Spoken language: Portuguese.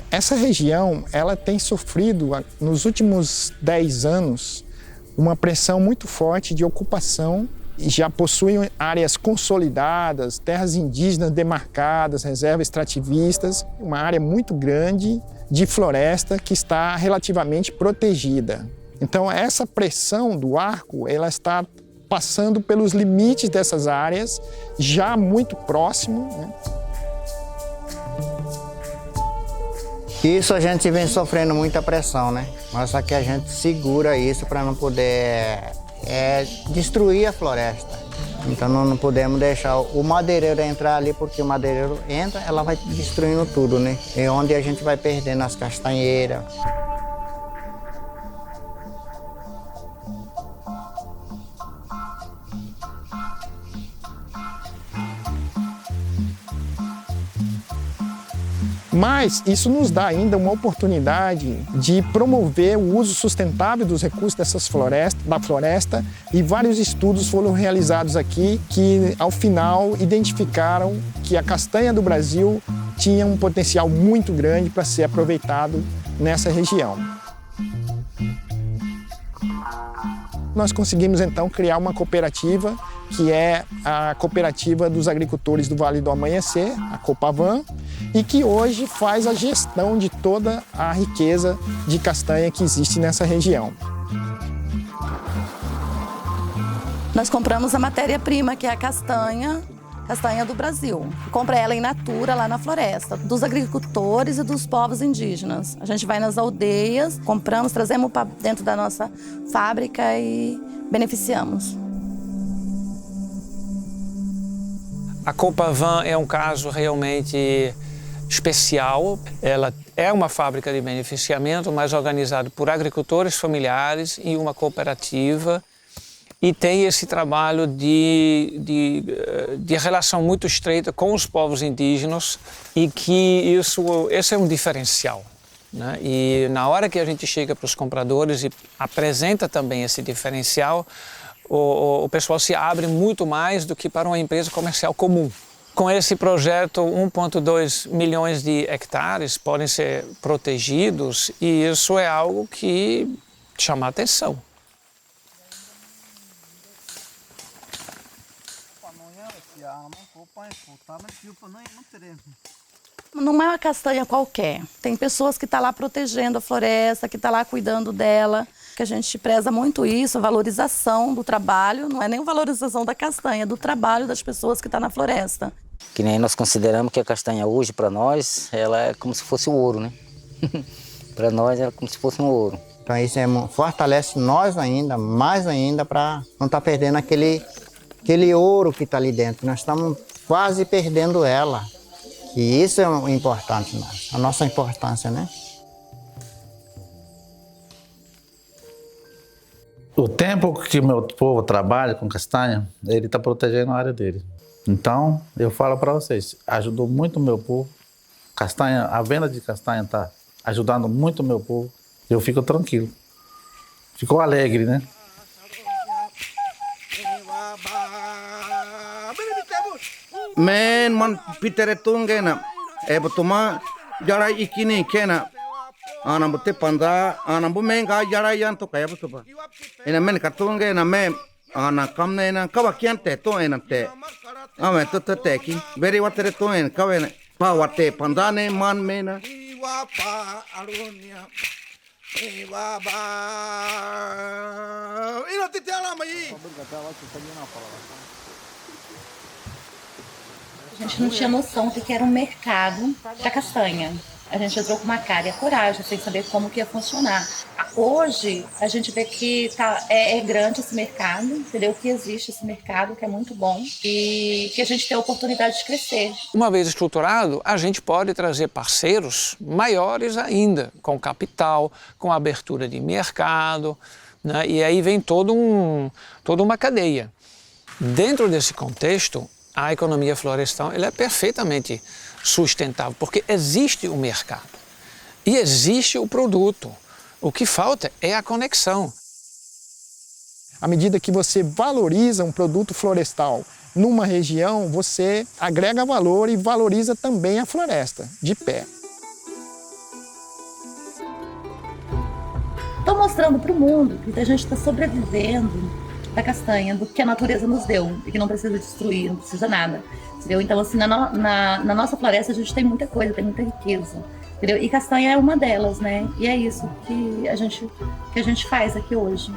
Essa região ela tem sofrido, nos últimos 10 anos, uma pressão muito forte de ocupação e já possui áreas consolidadas, terras indígenas demarcadas, reservas extrativistas, uma área muito grande de floresta que está relativamente protegida. Então, essa pressão do arco, ela está passando pelos limites dessas áreas, já muito próximo, né? Isso a gente vem sofrendo muita pressão, né? Mas só que a gente segura isso para não poder destruir a floresta. Então não podemos deixar o madeireiro entrar ali, porque o madeireiro entra, ela vai destruindo tudo, né? É onde a gente vai perdendo as castanheiras. Mas isso nos dá ainda uma oportunidade de promover o uso sustentável dos recursos da floresta, e vários estudos foram realizados aqui que, ao final, identificaram que a castanha do Brasil tinha um potencial muito grande para ser aproveitado nessa região. Nós conseguimos, então, criar uma cooperativa, que é a Cooperativa dos Agricultores do Vale do Amanhecer, a Copavan, e que hoje faz a gestão de toda a riqueza de castanha que existe nessa região. Nós compramos a matéria-prima, que é a castanha do Brasil. Compra ela in natura, lá na floresta, dos agricultores e dos povos indígenas. A gente vai nas aldeias, compramos, trazemos para dentro da nossa fábrica e beneficiamos. A Copavan é um caso realmente especial. Ela é uma fábrica de beneficiamento, mas organizada por agricultores familiares e uma cooperativa. E tem esse trabalho de relação muito estreita com os povos indígenas, e que esse é um diferencial, né? E na hora que a gente chega para os compradores e apresenta também esse diferencial, o pessoal se abre muito mais do que para uma empresa comercial comum. Com esse projeto, 1,2 milhões de hectares podem ser protegidos, e isso é algo que chama a atenção. Não é uma castanha qualquer. Tem pessoas que estão lá protegendo a floresta, que estão lá cuidando dela, que a gente preza muito isso, a valorização do trabalho. Não é nem a valorização da castanha, é do trabalho das pessoas que estão na floresta. Que nem nós consideramos que a castanha hoje, para nós, ela é como se fosse o ouro, né? Para nós, ela é como se fosse um ouro. Então isso fortalece nós ainda, mais ainda, para não estar perdendo aquele ouro que está ali dentro. Nós estamos quase perdendo ela. E isso é o importante, a nossa importância, né? O tempo que meu povo trabalha com castanha, ele está protegendo a área dele. Então, eu falo para vocês, ajudou muito o meu povo. Castanha, a venda de castanha está ajudando muito o meu povo. Eu fico tranquilo. Ficou alegre, né? Men man pitere tungena botuma jara ikini kena ana bote panda ana bo menga jara yan to kaya botuba ena men katunge na me ana kamne na kawakian te to ena te ame to teki very watere to en kawene pa wate pandane man mena iwa pa aronia iwa ba ino te ala mai. A gente não tinha noção do que era um mercado da castanha. A gente entrou com uma cara e a coragem, sem saber como que ia funcionar. Hoje, a gente vê que é grande esse mercado, entendeu? Que existe esse mercado, que é muito bom, e que a gente tem a oportunidade de crescer. Uma vez estruturado, a gente pode trazer parceiros maiores ainda, com capital, com abertura de mercado, né? E aí vem toda uma cadeia. Dentro desse contexto, a economia florestal ela é perfeitamente sustentável, porque existe o mercado e existe o produto. O que falta é a conexão. À medida que você valoriza um produto florestal numa região, você agrega valor e valoriza também a floresta de pé. Estou mostrando para o mundo que a gente está sobrevivendo da castanha, do que a natureza nos deu e que não precisa destruir, não precisa nada, entendeu? Então, assim, na nossa floresta a gente tem muita coisa, tem muita riqueza, entendeu? E castanha é uma delas, né? E é isso que a gente faz aqui hoje.